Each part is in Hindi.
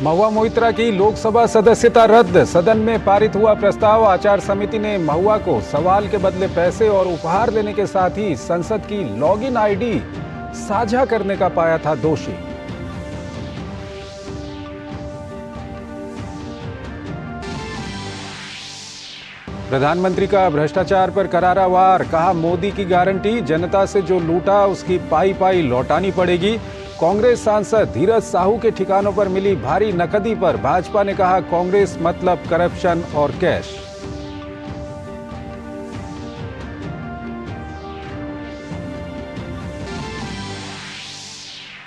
महुआ मोइत्रा की लोकसभा सदस्यता रद्द। सदन में पारित हुआ प्रस्ताव। आचार समिति ने महुआ को सवाल के बदले पैसे और उपहार देने के साथ ही संसद की लॉगिन आईडी साझा करने का पाया था दोषी। प्रधानमंत्री का भ्रष्टाचार पर करारा वार। कहा, मोदी की गारंटी, जनता से जो लूटा उसकी पाई पाई लौटानी पड़ेगी। कांग्रेस सांसद धीरज साहू के ठिकानों पर मिली भारी नकदी पर भाजपा ने कहा, कांग्रेस मतलब करप्शन और कैश।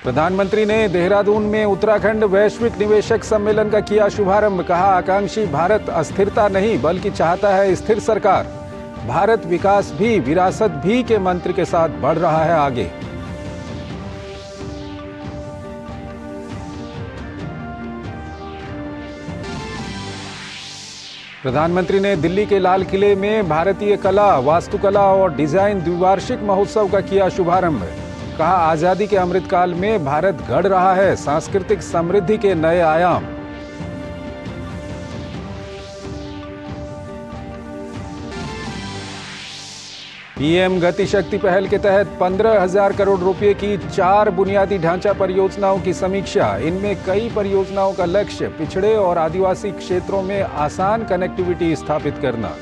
प्रधानमंत्री ने देहरादून में उत्तराखंड वैश्विक निवेशक सम्मेलन का किया शुभारंभ। कहा, आकांक्षी भारत अस्थिरता नहीं बल्कि चाहता है स्थिर सरकार। भारत विकास भी विरासत भी के मंत्र के साथ बढ़ रहा है आगे। प्रधानमंत्री ने दिल्ली के लाल किले में भारतीय कला, वास्तुकला और डिजाइन द्विवार्षिक महोत्सव का किया शुभारंभ। कहा, आजादी के अमृतकाल में भारत गढ़ रहा है सांस्कृतिक समृद्धि के नए आयाम। पीएम गति शक्ति पहल के तहत 15,000 करोड़ रुपए की 4 बुनियादी ढांचा परियोजनाओं की समीक्षा। इनमें कई परियोजनाओं का लक्ष्य पिछड़े और आदिवासी क्षेत्रों में आसान कनेक्टिविटी स्थापित करना।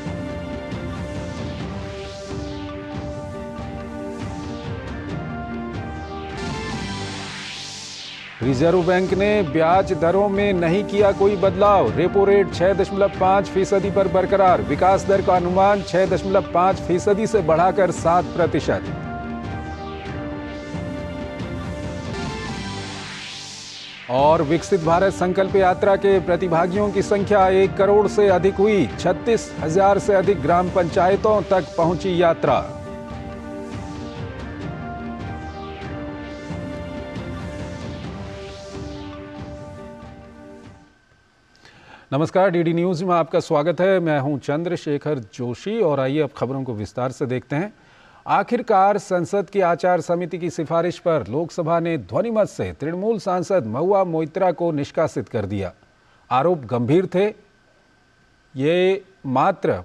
रिजर्व बैंक ने ब्याज दरों में नहीं किया कोई बदलाव। रेपो रेट 6.5% पर बरकरार। विकास दर का अनुमान 6.5% से बढ़ाकर 7%। और विकसित भारत संकल्प यात्रा के प्रतिभागियों की संख्या 1 करोड़ से अधिक हुई। 36,000 से अधिक ग्राम पंचायतों तक पहुंची यात्रा। नमस्कार, डीडी न्यूज में आपका स्वागत है। मैं हूं चंद्रशेखर जोशी और आइए अब खबरों को विस्तार से देखते हैं। आखिरकार संसद की आचार समिति की सिफारिश पर लोकसभा ने ध्वनिमत से तृणमूल सांसद महुआ मोइत्रा को निष्कासित कर दिया। आरोप गंभीर थे। ये मात्र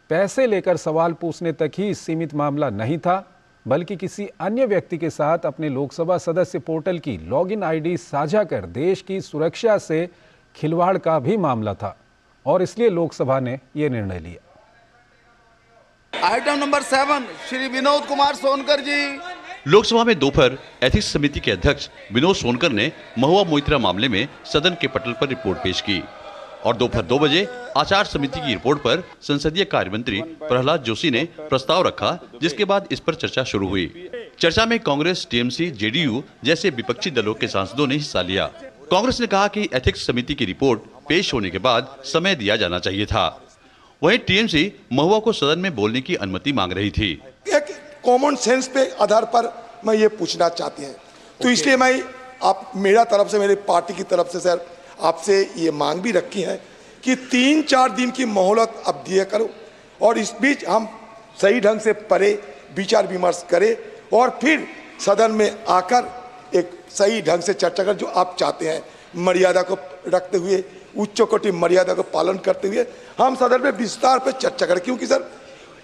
पैसे लेकर सवाल पूछने तक ही सीमित मामला नहीं था, बल्कि किसी अन्य व्यक्ति के साथ अपने लोकसभा सदस्य पोर्टल की लॉगिन आईडी साझा कर देश की सुरक्षा से खिलवाड़ का भी मामला था और इसलिए लोकसभा ने यह निर्णय लिया। आइटम नंबर 7, श्री विनोद कुमार सोनकर जी। लोकसभा में दोपहर एथिक्स समिति के अध्यक्ष विनोद सोनकर ने महुआ मोइत्रा मामले में सदन के पटल पर रिपोर्ट पेश की और दोपहर 2 बजे आचार समिति की रिपोर्ट पर संसदीय कार्य मंत्री प्रहलाद जोशी ने प्रस्ताव रखा, जिसके बाद इस पर चर्चा शुरू हुई। चर्चा में कांग्रेस, टीएमसी, जेडीयू जैसे विपक्षी दलों के सांसदों ने हिस्सा लिया। कांग्रेस ने कहा कि एथिक्स समिति की रिपोर्ट पेश होने के बाद समय दिया जाना चाहिए था। वहीं टीएमसी महुआ को सदन में बोलने की अनुमति मांग रही थी। एक कॉमन सेंस पे आधार पर मैं ये पूछना चाहती हूँ, तो इसलिए मैं आप मेरा तरफ से, मेरी पार्टी की तरफ से सर आपसे ये मांग भी रखी है कि 3-4 दिन की मोहलत अब दिया करो और इस बीच हम सही ढंग से पढ़े, विचार विमर्श करें और फिर सदन में आकर एक सही ढंग से चर्चा कर, जो आप चाहते हैं, मर्यादा को रखते हुए, उच्च कोटि मर्यादा को पालन करते हुए हम सदन में विस्तार पर चर्चा करें, क्योंकि सर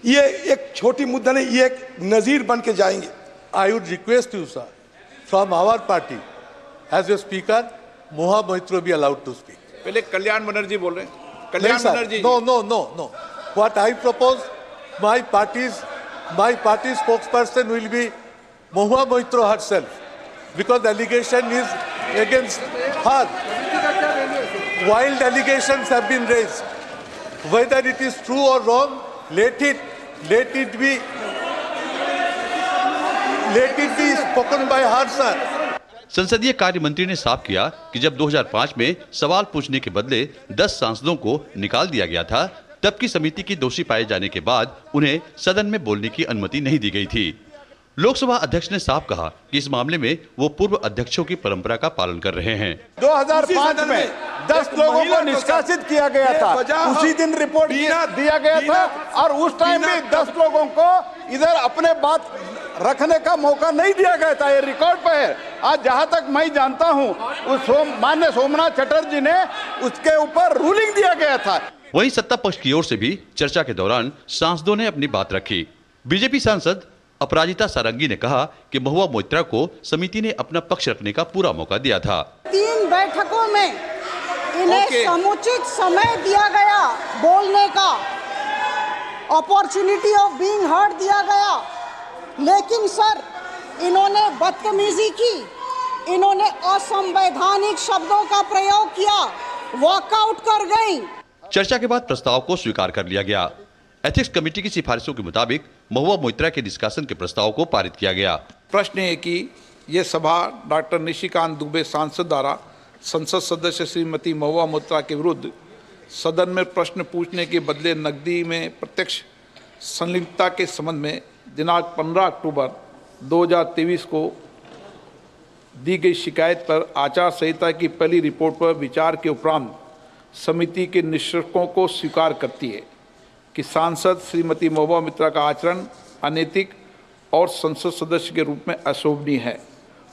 ये एक छोटी मुद्दा नहीं, ये एक नजीर बन के जाएंगे। I would request you sir, from our party as a speaker, Mahua Moitra be allowed to speak. पहले कल्याण बनर्जी बोल रहे हैं। Kalyan Banerjee. No no no no, what I propose, my party spokesperson will be Mahua Moitra herself, because the allegation is against her. Wild allegations have been raised. Whether it is true or wrong, let it be spoken by her, sir. संसदीय कार्य मंत्री ने साफ किया कि जब 2005 में सवाल पूछने के बदले 10 सांसदों को निकाल दिया गया था, तब की समिति की दोषी पाए जाने के बाद उन्हें सदन में बोलने की अनुमति नहीं दी गई थी। लोकसभा अध्यक्ष ने साफ कहा कि इस मामले में वो पूर्व अध्यक्षों की परंपरा का पालन कर रहे हैं। 2005 में 10 लोगों को निष्कासित किया गया था, उसी दिन रिपोर्ट दिया गया था और उस टाइम भी 10 लोगों को इधर अपने बात रखने का मौका नहीं दिया गया था। ये रिकॉर्ड पे है। आज जहां तक मैं जानता हूं, उस माननीय सोमनाथ चटर्जी ने उसके ऊपर रूलिंग दिया गया था। वहीं सत्ता पक्ष की ओर से भी चर्चा के दौरान सांसदों ने अपनी बात रखी। बीजेपी सांसद अपराजिता सारंगी ने कहा कि महुआ मोइत्रा को समिति ने अपना पक्ष रखने का पूरा मौका दिया था। 3 बैठकों में इन्हें समुचित समय दिया गया, बोलने का अपॉर्चुनिटी ऑफ बीइंग हर्ड दिया गया, लेकिन सर इन्होंने बदतमीजी की, इन्होंने असंवैधानिक शब्दों का प्रयोग किया, वॉकआउट कर गई। चर्चा के बाद प्रस्ताव को स्वीकार कर लिया गया। एथिक्स कमेटी की सिफारिशों के मुताबिक महुआ मोइत्रा के निष्कासन के प्रस्ताव को पारित किया गया। प्रश्न है कि यह सभा डॉक्टर निशिकांत दुबे सांसद द्वारा संसद सदस्य श्रीमती महुआ मोइत्रा के विरुद्ध सदन में प्रश्न पूछने के बदले नकदी में प्रत्यक्ष संलिप्तता के संबंध में दिनांक 15 अक्टूबर 2023 को दी गई शिकायत पर आचार संहिता की पहली रिपोर्ट पर विचार के उपरांत समिति के निष्कर्षों को स्वीकार करती है कि सांसद श्रीमती महुआ मोइत्रा का आचरण अनैतिक और संसद सदस्य के रूप में अशोभनीय है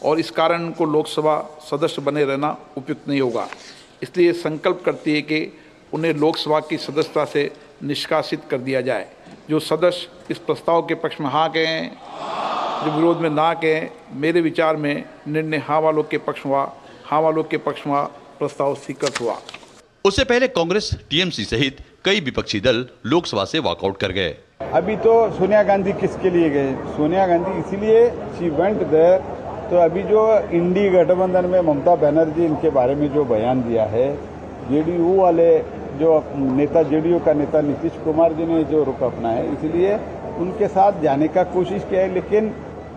और इस कारण उनको लोकसभा सदस्य बने रहना उपयुक्त नहीं होगा। इसलिए संकल्प करती है कि उन्हें लोकसभा की सदस्यता से निष्कासित कर दिया जाए। जो सदस्य इस प्रस्ताव के पक्ष में हाँ कहें, जो विरोध में ना कहें, मेरे विचार में निर्णय हाँ वालों के पक्ष हुआ, हाँ वालों के पक्ष में प्रस्ताव स्वीकृत हुआ। उससे पहले कांग्रेस, टीएमसी सहित कई विपक्षी दल लोकसभा से वॉकआउट कर गए। अभी तो सोनिया गांधी किसके लिए गए? सोनिया गांधी इसीलिए शी वेंट देयर। तो अभी जो इंडी गठबंधन में ममता बनर्जी इनके बारे में जो बयान दिया है, जेडीयू वाले जो नेता, जेडीयू का नेता नीतीश कुमार जी ने जो रुख अपनाया है, इसलिए उनके साथ जाने का कोशिश किया है, लेकिन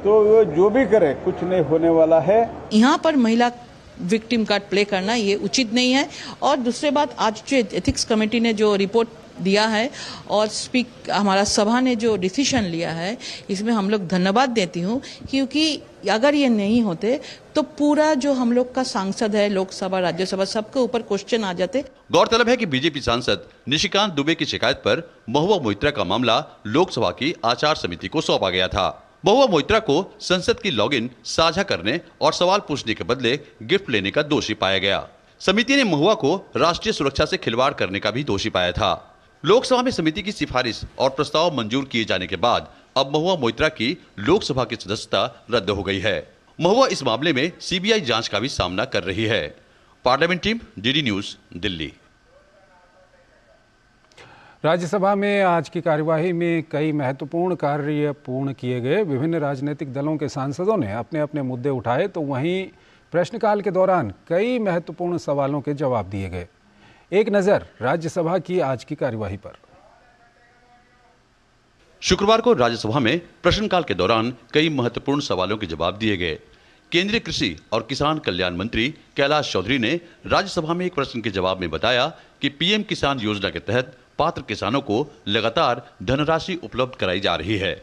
तो वो जो भी करे कुछ नहीं होने वाला है। यहाँ पर महिला विक्टिम कार्ड प्ले करना ये उचित नहीं है। और दूसरी बात, आज जो एथिक्स कमेटी ने जो रिपोर्ट दिया है और हमारा सभा ने जो डिसीजन लिया है, इसमें हम लोग धन्यवाद देती हूँ, क्योंकि अगर ये नहीं होते तो पूरा जो हम लोग का सांसद है, लोकसभा, राज्यसभा, सबके ऊपर क्वेश्चन आ जाते। गौरतलब है कि बीजेपी सांसद निशिकांत दुबे की शिकायत पर महुआ मोइत्रा का मामला लोकसभा की आचार समिति को सौंपा गया था। महुआ मोइत्रा को संसद की लॉगिन साझा करने और सवाल पूछने के बदले गिफ्ट लेने का दोषी पाया गया। समिति ने महुआ को राष्ट्रीय सुरक्षा से खिलवाड़ करने का भी दोषी पाया था। लोकसभा में समिति की सिफारिश और प्रस्ताव मंजूर किए जाने के बाद अब महुआ मोइत्रा की लोकसभा की सदस्यता रद्द हो गई है। महुआ इस मामले में सीबीआई जांच का भी सामना कर रही है। Parliament team, DD news, Delhi. Rajya Sabha में आज की कार्यवाही में कई महत्वपूर्ण कार्य पूर्ण किए गए। विभिन्न राजनीतिक दलों के सांसदों ने अपने अपने मुद्दे उठाए, तो वहीं प्रश्नकाल के दौरान कई महत्वपूर्ण सवालों के जवाब दिए गए। एक नजर राज्यसभा की आज की कार्यवाही पर। शुक्रवार को राज्यसभा में प्रश्नकाल के दौरान कई महत्वपूर्ण सवालों के जवाब दिए गए। केंद्रीय कृषि और किसान कल्याण मंत्री कैलाश चौधरी ने राज्यसभा में एक प्रश्न के जवाब में बताया कि पीएम किसान योजना के तहत पात्र किसानों को लगातार धनराशि उपलब्ध कराई जा रही है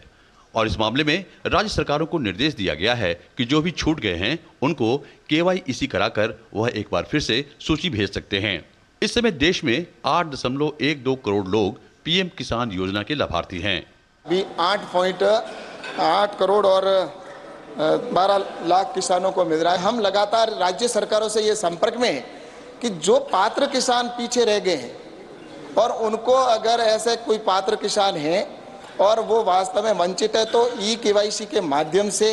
और इस मामले में राज्य सरकारों को निर्देश दिया गया है कि जो भी छूट गए हैं उनको KYC कराकर वह एक बार फिर से सूची भेज सकते हैं। इस समय देश में 8.12 करोड़ लोग पीएम किसान योजना के लाभार्थी हैं। भी 8.8 करोड़ और 12 लाख किसानों को मिल रहा है। हम लगातार राज्य सरकारों से ये संपर्क में हैं कि जो पात्र किसान पीछे रह गए हैं और उनको अगर ऐसे कोई पात्र किसान हैं और वो वास्तव में वंचित है, तो KYC के माध्यम से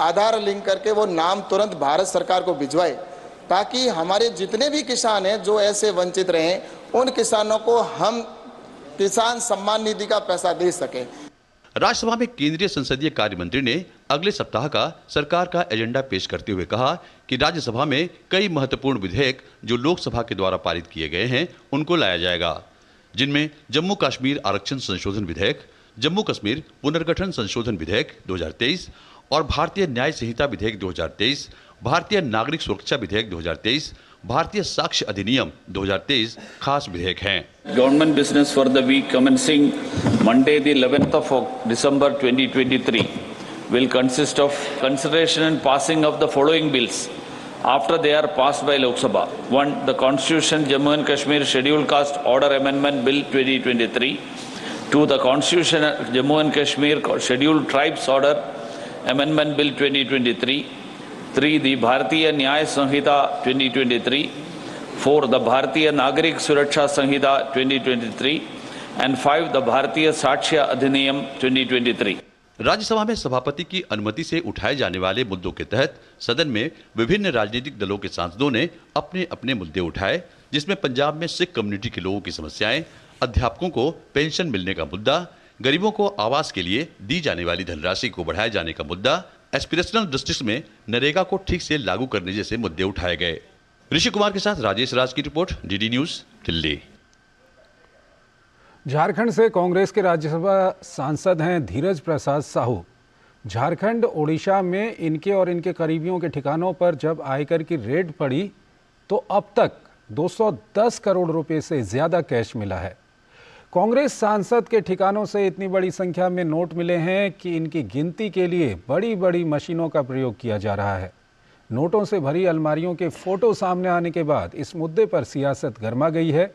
आधार लिंक करके वो नाम तुरंत भारत सरकार को भिजवाए, ताकि हमारे जितने भी किसान हैं जो ऐसे वंचित रहे, उन किसानों को हम किसान सम्मान निधि का पैसा दे सकें। राज्यसभा में केंद्रीय संसदीय कार्य मंत्री ने अगले सप्ताह का सरकार का एजेंडा पेश करते हुए कहा कि राज्यसभा में कई महत्वपूर्ण विधेयक जो लोकसभा के द्वारा पारित किए गए हैं उनको लाया जाएगा, जिनमें जम्मू कश्मीर आरक्षण संशोधन विधेयक, जम्मू कश्मीर पुनर्गठन संशोधन विधेयक 2023 और भारतीय न्याय संहिता विधेयक 2023, भारतीय नागरिक सुरक्षा विधेयक 2023, भारतीय साक्ष्य अधिनियम 2023 खास विधेयक हैं। Government business for the week commencing Monday the 11th of December 2023 will consist of consideration and passing of the following bills after they are passed by Lok Sabha. 1. The Constitution Jammu and Kashmir Scheduled Caste Order Amendment Bill 2023. 2. The Constitution Jammu and Kashmir Scheduled Tribes Order Amendment Bill 2023, 3. The Bharatiya Nyaya Sanhita 2023, 4. The Bharatiya Nagarik Suraksha Sanhita 2023, and 5. The Bharatiya Sakshya Adhiniyam 2023. Rajya Sabha में सभापति की अनुमति से उठाए जाने वाले मुद्दों के तहत सदन में विभिन्न राजनीतिक दलों के सांसदों ने अपने अपने मुद्दे उठाए, जिसमें पंजाब में सिख कम्युनिटी के लोगों की समस्याएं, अध्यापकों को पेंशन मिलने का मुद्दा, गरीबों को आवास के लिए दी जाने वाली धनराशि को बढ़ाए जाने का मुद्दा, एस्पिरेशनल डिस्ट्रिक्ट में नरेगा को ठीक से लागू करने जैसे मुद्दे उठाए गए। ऋषि कुमार के साथ राजेश राज की report, DD news, Delhi. Jharkhand से कांग्रेस के राज्यसभा सांसद हैं धीरज प्रसाद साहू। झारखंड ओडिशा में इनके और इनके करीबियों के ठिकानों पर जब आयकर की रेड पड़ी तो अब तक 210 करोड़ रुपए से ज्यादा कैश मिला है। कांग्रेस सांसद के ठिकानों से इतनी बड़ी संख्या में नोट मिले हैं कि इनकी गिनती के लिए बड़ी बड़ी मशीनों का प्रयोग किया जा रहा है। नोटों से भरी अलमारियों के फोटो सामने आने के बाद इस मुद्दे पर सियासत गर्मा गई है।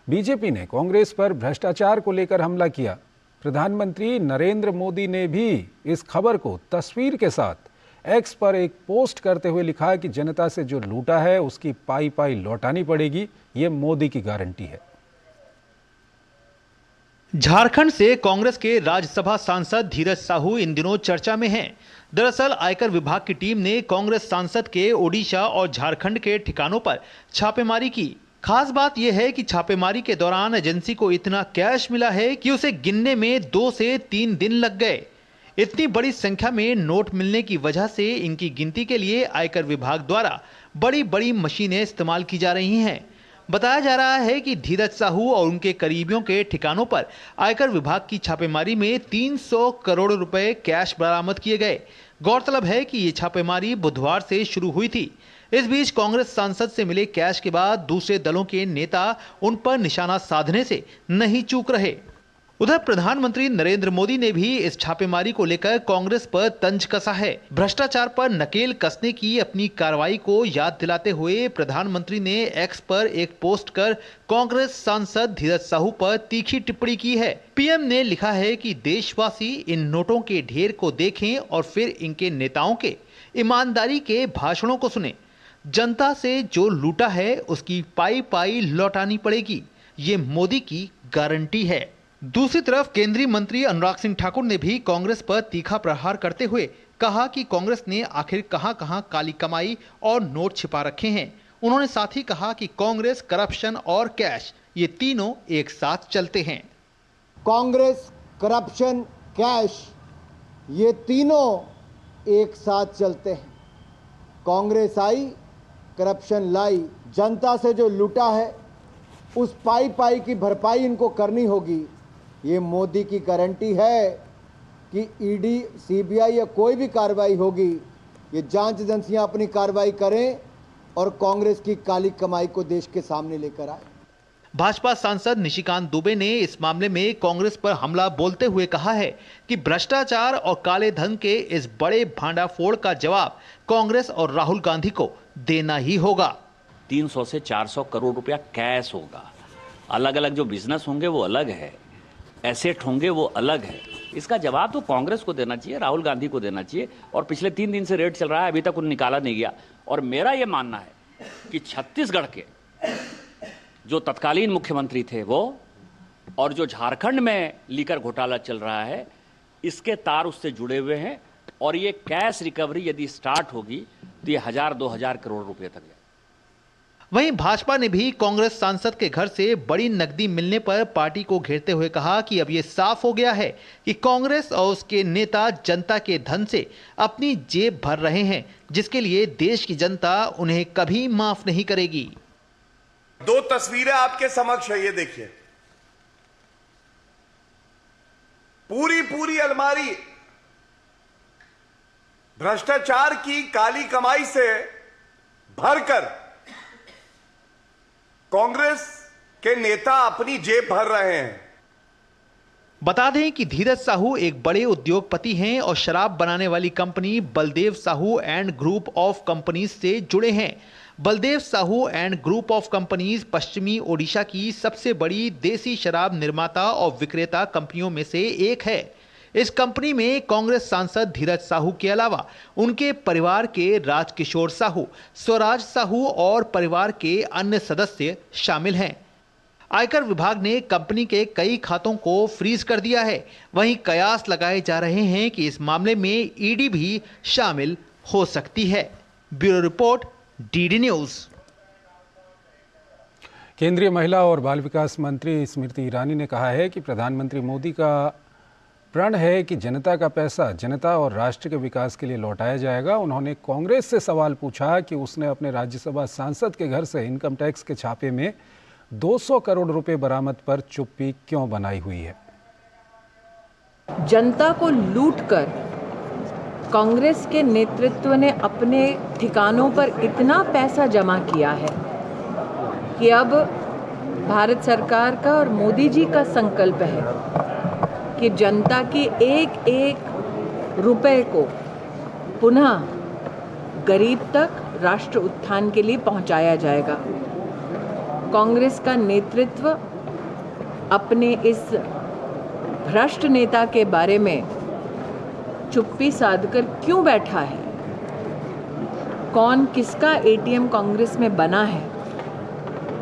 बीजेपी ने कांग्रेस पर भ्रष्टाचार को लेकर हमला किया। प्रधानमंत्री नरेंद्र मोदी ने भी इस खबर को तस्वीर के साथ एक्स पर एक पोस्ट करते हुए लिखा कि जनता से जो लूटा है उसकी पाई पाई लौटानी पड़ेगी, ये मोदी की गारंटी है। झारखंड से कांग्रेस के राज्यसभा सांसद धीरज साहू इन दिनों चर्चा में हैं। दरअसल आयकर विभाग की टीम ने कांग्रेस सांसद के ओडिशा और झारखंड के ठिकानों पर छापेमारी की। खास बात यह है कि छापेमारी के दौरान एजेंसी को इतना कैश मिला है कि उसे गिनने में 2 से 3 दिन लग गए। इतनी बड़ी संख्या में नोट मिलने की वजह से इनकी गिनती के लिए आयकर विभाग द्वारा बड़ी बड़ी मशीनें इस्तेमाल की जा रही हैं। बताया जा रहा है कि धीरज साहू और उनके करीबियों के ठिकानों पर आयकर विभाग की छापेमारी में 300 करोड़ रुपए कैश बरामद किए गए। गौरतलब है कि ये छापेमारी बुधवार से शुरू हुई थी। इस बीच कांग्रेस सांसद से मिले कैश के बाद दूसरे दलों के नेता उन पर निशाना साधने से नहीं चूक रहे। उधर प्रधानमंत्री नरेंद्र मोदी ने भी इस छापेमारी को लेकर कांग्रेस पर तंज कसा है। भ्रष्टाचार पर नकेल कसने की अपनी कार्रवाई को याद दिलाते हुए प्रधानमंत्री ने एक्स पर एक पोस्ट कर कांग्रेस सांसद धीरज साहू पर तीखी टिप्पणी की है। पीएम ने लिखा है कि देशवासी इन नोटों के ढेर को देखें और फिर इनके नेताओं के ईमानदारी के भाषणों को सुने। जनता से जो लूटा है उसकी पाई पाई लौटानी पड़ेगी, ये मोदी की गारंटी है। दूसरी तरफ केंद्रीय मंत्री अनुराग सिंह ठाकुर ने भी कांग्रेस पर तीखा प्रहार करते हुए कहा कि कांग्रेस ने आखिर कहां-कहां काली कमाई और नोट छिपा रखे हैं। उन्होंने साथ ही कहा कि कांग्रेस, करप्शन और कैश ये तीनों एक साथ चलते हैं। कांग्रेस, करप्शन, कैश ये तीनों एक साथ चलते हैं। कांग्रेस आई, करप्शन लाई, जनता से जो लूटा है उस पाई पाई की भरपाई इनको करनी होगी। ये मोदी की गारंटी है कि ईडी, सीबीआई या कोई भी कार्रवाई होगी, ये जांच एजेंसियां अपनी कार्रवाई करें और कांग्रेस की काली कमाई को देश के सामने लेकर आए। भाजपा सांसद निशिकांत दुबे ने इस मामले में कांग्रेस पर हमला बोलते हुए कहा है कि भ्रष्टाचार और काले धन के इस बड़े भांडाफोड़ का जवाब कांग्रेस और राहुल गांधी को देना ही होगा। 300 से 400 करोड़ रुपया कैश होगा। अलग अलग जो बिजनेस होंगे वो अलग है, एसेट होंगे वो अलग है। इसका जवाब तो कांग्रेस को देना चाहिए, राहुल गांधी को देना चाहिए। और पिछले 3 दिन से रेड चल रहा है, अभी तक उन्हें निकाला नहीं गया। और मेरा ये मानना है कि छत्तीसगढ़ के जो तत्कालीन मुख्यमंत्री थे वो, और जो झारखंड में लीकर घोटाला चल रहा है, इसके तार उससे जुड़े हुए हैं। और ये कैश रिकवरी यदि स्टार्ट होगी तो ये 1000-2000 करोड़ रुपए तक जाए। वहीं भाजपा ने भी कांग्रेस सांसद के घर से बड़ी नकदी मिलने पर पार्टी को घेरते हुए कहा कि अब ये साफ हो गया है कि कांग्रेस और उसके नेता जनता के धन से अपनी जेब भर रहे हैं, जिसके लिए देश की जनता उन्हें कभी माफ नहीं करेगी। 2 तस्वीरें आपके समक्ष है, ये देखिए। पूरी अलमारी भ्रष्टाचार की काली कमाई से भरकर कांग्रेस के नेता अपनी जेब भर रहे हैं। बता दें कि धीरज साहू एक बड़े उद्योगपति हैं और शराब बनाने वाली company Baldev Sahu and group of companies से जुड़े हैं। Baldev Sahu and group of companies पश्चिमी ओडिशा की सबसे बड़ी देसी शराब निर्माता और विक्रेता कंपनियों में से एक है। इस कंपनी में कांग्रेस सांसद धीरज साहू के अलावा उनके परिवार के राजकिशोर साहू, स्वराज साहू और परिवार के अन्य सदस्य शामिल हैं। आयकर विभाग ने कंपनी के कई खातों को फ्रीज कर दिया है। वहीं कयास लगाए जा रहे हैं कि इस मामले में ईडी भी शामिल हो सकती है। Bureau report, DD news. केंद्रीय महिला और बाल विकास मंत्री स्मृति ईरानी ने कहा है कि प्रधानमंत्री मोदी का प्रण है कि जनता का पैसा जनता और राष्ट्र के विकास के लिए लौटाया जाएगा। उन्होंने कांग्रेस से सवाल पूछा कि उसने अपने राज्यसभा सांसद के घर से इनकम टैक्स के छापे में 200 करोड़ रुपए बरामद पर चुप्पी क्यों बनाई हुई है। जनता को लूटकर कांग्रेस के नेतृत्व ने अपने ठिकानों पर इतना पैसा जमा किया है कि अब भारत सरकार का और मोदी जी का संकल्प है कि जनता की एक एक रुपए को पुनः गरीब तक राष्ट्र उत्थान के लिए पहुंचाया जाएगा। कांग्रेस का नेतृत्व अपने इस भ्रष्ट नेता के बारे में चुप्पी साधकर क्यों बैठा है? कौन किसका एटीएम कांग्रेस में बना है?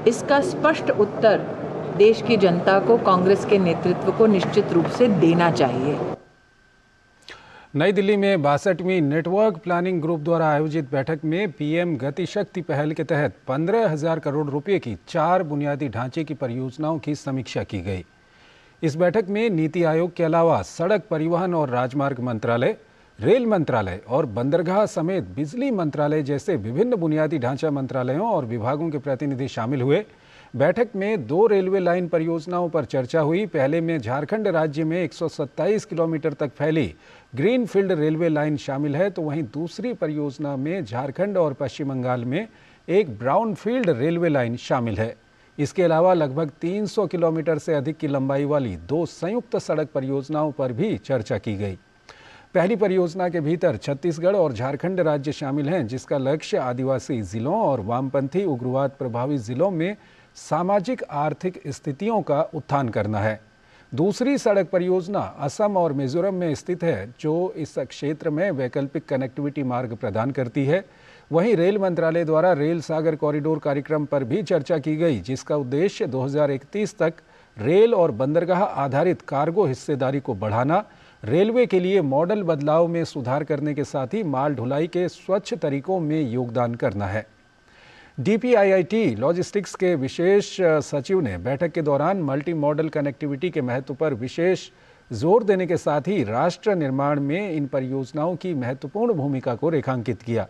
इसका स्पष्ट उत्तर देश की जनता को, कांग्रेस के नेतृत्व को निश्चित रूप से देना चाहिए। नई दिल्ली में 62वीं नेटवर्क प्लानिंग ग्रुप द्वारा आयोजित बैठक में पीएम गति शक्ति पहल के तहत 15,000 करोड़ रुपए की 4 बुनियादी ढांचे की परियोजनाओं की समीक्षा की गई। इस बैठक में नीति आयोग के अलावा सड़क परिवहन और राजमार्ग मंत्रालय, रेल मंत्रालय और बंदरगाह समेत बिजली मंत्रालय जैसे विभिन्न बुनियादी ढांचा मंत्रालयों और विभागों के प्रतिनिधि शामिल हुए। बैठक में 2 रेलवे लाइन परियोजनाओं पर चर्चा हुई। पहले में झारखंड राज्य में 127 किलोमीटर तक फैली ग्रीनफील्ड रेलवे लाइन शामिल है, तो वहीं दूसरी परियोजना में झारखंड और पश्चिम बंगाल में एक ब्राउनफील्ड रेलवे लाइन शामिल है। इसके अलावा लगभग 300 किलोमीटर से अधिक की लंबाई वाली 2 संयुक्त सड़क परियोजनाओं पर भी चर्चा की गई। पहली परियोजना के भीतर छत्तीसगढ़ और झारखंड राज्य शामिल हैं, जिसका लक्ष्य आदिवासी जिलों और वामपंथी उग्रवाद प्रभावित जिलों में सामाजिक आर्थिक स्थितियों का उत्थान करना है। दूसरी सड़क परियोजना असम और मिजोरम में स्थित है, जो इस क्षेत्र में वैकल्पिक कनेक्टिविटी मार्ग प्रदान करती है। वहीं रेल मंत्रालय द्वारा रेल सागर कॉरिडोर कार्यक्रम पर भी चर्चा की गई, जिसका उद्देश्य 2031 तक रेल और बंदरगाह आधारित कार्गो हिस्सेदारी को बढ़ाना, रेलवे के लिए मॉडल बदलाव में सुधार करने के साथ ही माल ढुलाई के स्वच्छ तरीकों में योगदान करना है। डीपीआईआईटी लॉजिस्टिक्स के विशेष सचिव ने बैठक के दौरान मल्टी मॉडल कनेक्टिविटी के महत्व पर विशेष जोर देने के साथ ही राष्ट्र निर्माण में इन परियोजनाओं की महत्वपूर्ण भूमिका को रेखांकित किया।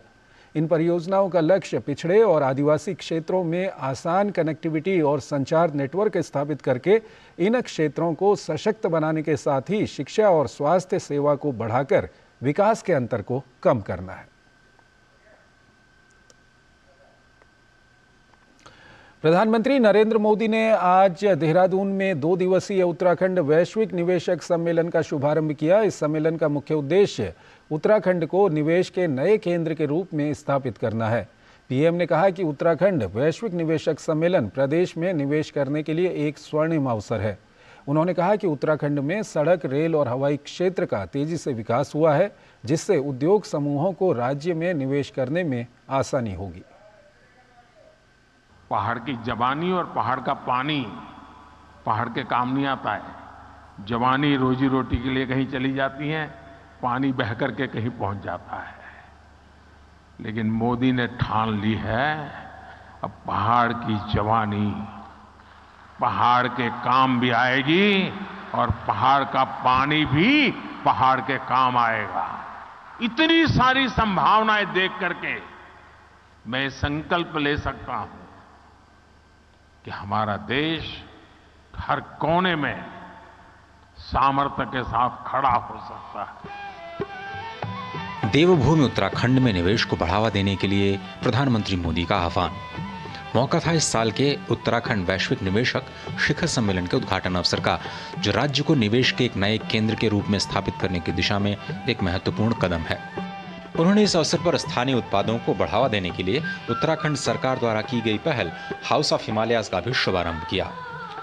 इन परियोजनाओं का लक्ष्य पिछड़े और आदिवासी क्षेत्रों में आसान कनेक्टिविटी और संचार नेटवर्क स्थापित करके इन क्षेत्रों को सशक्त बनाने के साथ ही शिक्षा और स्वास्थ्य सेवा को बढ़ाकर विकास के अंतर को कम करना है। प्रधानमंत्री नरेंद्र मोदी ने आज देहरादून में 2 दिवसीय उत्तराखंड वैश्विक निवेशक सम्मेलन का शुभारंभ किया। इस सम्मेलन का मुख्य उद्देश्य उत्तराखंड को निवेश के नए केंद्र के रूप में स्थापित करना है। पीएम ने कहा कि उत्तराखंड वैश्विक निवेशक सम्मेलन प्रदेश में निवेश करने के लिए एक स्वर्णिम अवसर है। उन्होंने कहा कि उत्तराखंड में सड़क, रेल और हवाई क्षेत्र का तेजी से विकास हुआ है, जिससे उद्योग समूहों को राज्य में निवेश करने में आसानी होगी। पहाड़ की जवानी और पहाड़ का पानी पहाड़ के काम नहीं आता है। जवानी रोजी रोटी के लिए कहीं चली जाती है, पानी बह करके कहीं पहुंच जाता है। लेकिन मोदी ने ठान ली है, अब पहाड़ की जवानी पहाड़ के काम भी आएगी और पहाड़ का पानी भी पहाड़ के काम आएगा। इतनी सारी संभावनाएं देख करके मैं संकल्प ले सकता हूं कि हमारा देश हर कोने में सामर्थ्य के साथ खड़ा हो सकता है। देवभूमि उत्तराखंड में निवेश को बढ़ावा देने के लिए प्रधानमंत्री मोदी का आह्वान। मौका था इस साल के उत्तराखंड वैश्विक निवेशक शिखर सम्मेलन के उद्घाटन अवसर का, जो राज्य को निवेश के एक नए केंद्र के रूप में स्थापित करने की दिशा में एक महत्वपूर्ण कदम है। उन्होंने इस अवसर पर स्थानीय उत्पादों को बढ़ावा देने के लिए उत्तराखंड सरकार द्वारा की गई पहल हाउस ऑफ हिमालयाज का भी शुभारंभ किया।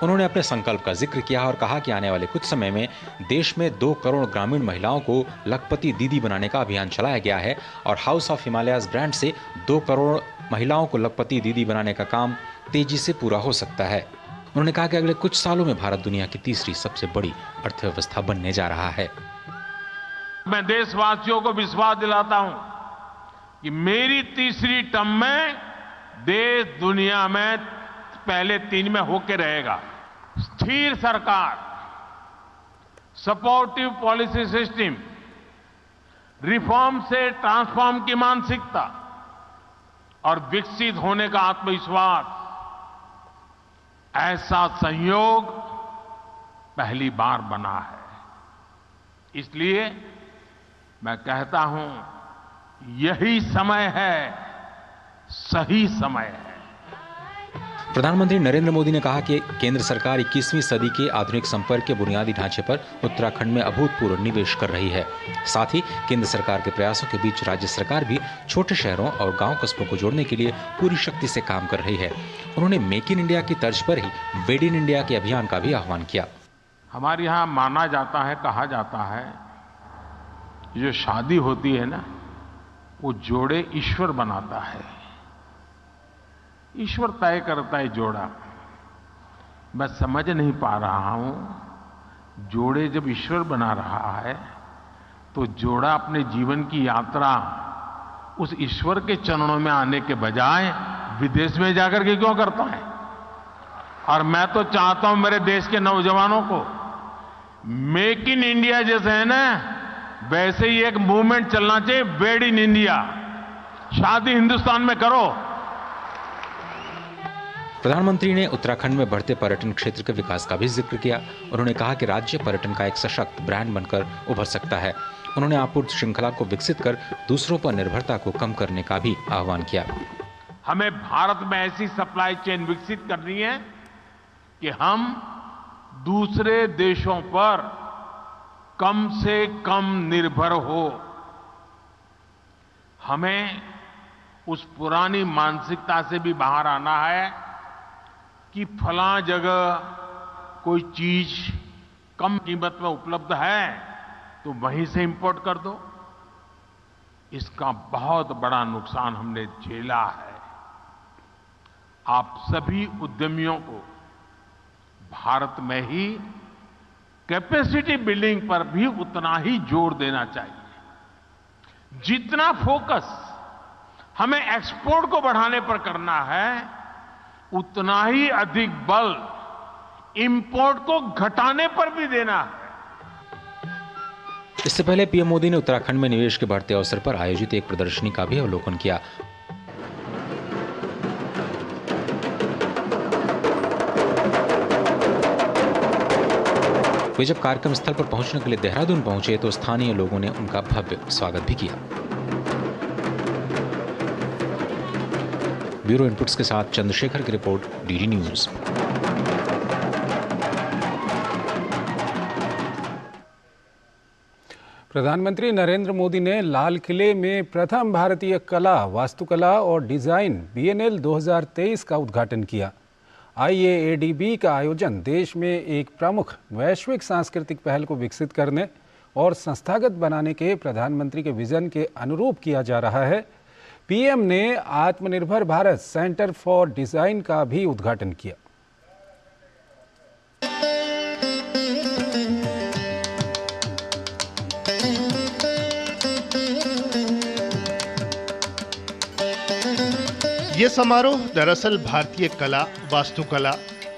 उन्होंने अपने संकल्प का जिक्र किया और कहा कि आने वाले कुछ समय में देश में 2 करोड़ ग्रामीण महिलाओं को लखपति दीदी बनाने का अभियान चलाया गया है और हाउस ऑफ हिमालयाज ब्रांड से 2 करोड़ महिलाओं को लखपति दीदी बनाने का काम तेजी से पूरा हो सकता है। उन्होंने कहा कि अगले कुछ सालों में भारत दुनिया की तीसरी सबसे बड़ी अर्थव्यवस्था बनने जा रहा है। मैं देशवासियों को विश्वास दिलाता हूं कि मेरी तीसरी टर्म में देश दुनिया में पहले 3 में होके रहेगा। स्थिर सरकार, सपोर्टिव पॉलिसी सिस्टम, रिफॉर्म से ट्रांसफॉर्म की मानसिकता और विकसित होने का आत्मविश्वास, ऐसा संयोग पहली बार बना है। इसलिए मैं कहता हूं, यही समय है, सही समय है। प्रधानमंत्री नरेंद्र मोदी ने कहा कि केंद्र सरकार 21वीं सदी के आधुनिक संपर्क के बुनियादी ढांचे पर उत्तराखंड में अभूतपूर्व निवेश कर रही है। साथ ही केंद्र सरकार के प्रयासों के बीच राज्य सरकार भी छोटे शहरों और गांव कस्बों को जोड़ने के लिए पूरी शक्ति से काम कर रही है। उन्होंने मेक इन इंडिया की तर्ज पर ही मेड इन इंडिया के अभियान का भी आह्वान किया। हमारे यहाँ माना जाता है, कहा जाता है, जो शादी होती है ना, वो जोड़े ईश्वर बनाता है, ईश्वर तय करता है जोड़ा। मैं समझ नहीं पा रहा हूं, जोड़े जब ईश्वर बना रहा है तो जोड़ा अपने जीवन की यात्रा उस ईश्वर के चरणों में आने के बजाय विदेश में जाकर के क्यों करता है? और मैं तो चाहता हूं मेरे देश के नौजवानों को मेक इन इंडिया जैसे है ना, वैसे ही एक मूवमेंट चलना चाहिए, मेड इन इंडिया। शादी हिंदुस्तान में करो। प्रधानमंत्री ने उत्तराखंड में बढ़ते पर्यटन क्षेत्र के विकास का भी जिक्र किया। उन्होंने कहा कि राज्य पर्यटन का एक सशक्त ब्रांड बनकर उभर सकता है। उन्होंने आपूर्ति श्रृंखला को विकसित कर दूसरों पर निर्भरता को कम करने का भी आह्वान किया। हमें भारत में ऐसी सप्लाई चेन विकसित करनी है कि हम दूसरे देशों पर कम से कम निर्भर हो। हमें उस पुरानी मानसिकता से भी बाहर आना है कि फलां जगह कोई चीज कम कीमत में उपलब्ध है तो वहीं से इंपोर्ट कर दो। इसका बहुत बड़ा नुकसान हमने झेला है। आप सभी उद्यमियों को भारत में ही कैपेसिटी बिल्डिंग पर भी उतना ही जोर देना चाहिए। जितना फोकस हमें एक्सपोर्ट को बढ़ाने पर करना है, उतना ही अधिक बल इंपोर्ट को घटाने पर भी देना है। इससे पहले पीएम मोदी ने उत्तराखंड में निवेश के बढ़ते अवसर पर आयोजित एक प्रदर्शनी का भी अवलोकन किया। वे जब कार्यक्रम स्थल पर पहुंचने के लिए देहरादून पहुंचे तो स्थानीय लोगों ने उनका भव्य स्वागत भी किया। ब्यूरो इनपुट्स के साथ चंद्रशेखर की रिपोर्ट, डीडी न्यूज। प्रधानमंत्री नरेंद्र मोदी ने लाल किले में प्रथम भारतीय कला, वास्तुकला और डिजाइन बीएनएल 2023 का उद्घाटन किया। IAADB का आयोजन देश में एक प्रमुख वैश्विक सांस्कृतिक पहल को विकसित करने और संस्थागत बनाने के प्रधानमंत्री के विजन के अनुरूप किया जा रहा है। पीएम ने आत्मनिर्भर भारत सेंटर फॉर डिजाइन का भी उद्घाटन किया। ये समारोह दरअसल भारतीय कला, वास्तुकला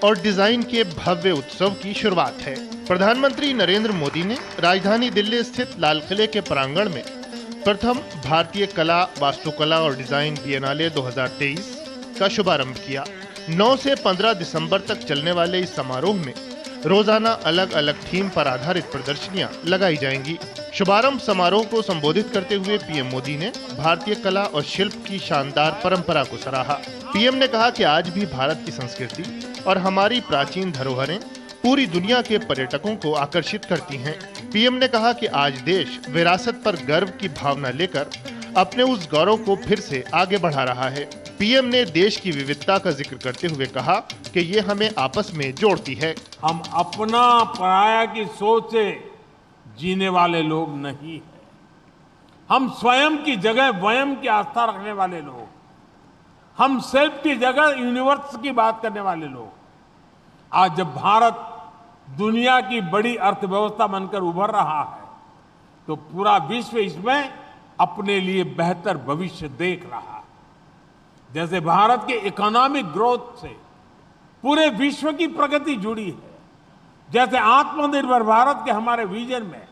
और डिजाइन के भव्य उत्सव की शुरुआत है। प्रधानमंत्री नरेंद्र मोदी ने राजधानी दिल्ली स्थित लाल किले के प्रांगण में प्रथम भारतीय कला, वास्तुकला और डिजाइन बिएनाले 2023 का शुभारंभ किया। 9 से 15 दिसंबर तक चलने वाले इस समारोह में रोजाना अलग अलग थीम पर आधारित प्रदर्शनियां लगाई जाएंगी। शुभारंभ समारोह को संबोधित करते हुए पीएम मोदी ने भारतीय कला और शिल्प की शानदार परंपरा को सराहा। पीएम ने कहा कि आज भी भारत की संस्कृति और हमारी प्राचीन धरोहरें पूरी दुनिया के पर्यटकों को आकर्षित करती हैं। पीएम ने कहा कि आज देश विरासत पर गर्व की भावना लेकर अपने उस गौरव को फिर से आगे बढ़ा रहा है। पीएम ने देश की विविधता का जिक्र करते हुए कहा कि ये हमें आपस में जोड़ती है। हम अपना पराया की सोच से जीने वाले लोग नहीं हैं। हम स्वयं की जगह वयम की आस्था रखने वाले लोग, हम सेल्फ की जगह यूनिवर्स की बात करने वाले लोग। आज जब भारत दुनिया की बड़ी अर्थव्यवस्था बनकर उभर रहा है तो पूरा विश्व इसमें अपने लिए बेहतर भविष्य देख रहा है। जैसे भारत के इकोनॉमिक ग्रोथ से पूरे विश्व की प्रगति जुड़ी है, जैसे आत्मनिर्भर भारत के हमारे विजन में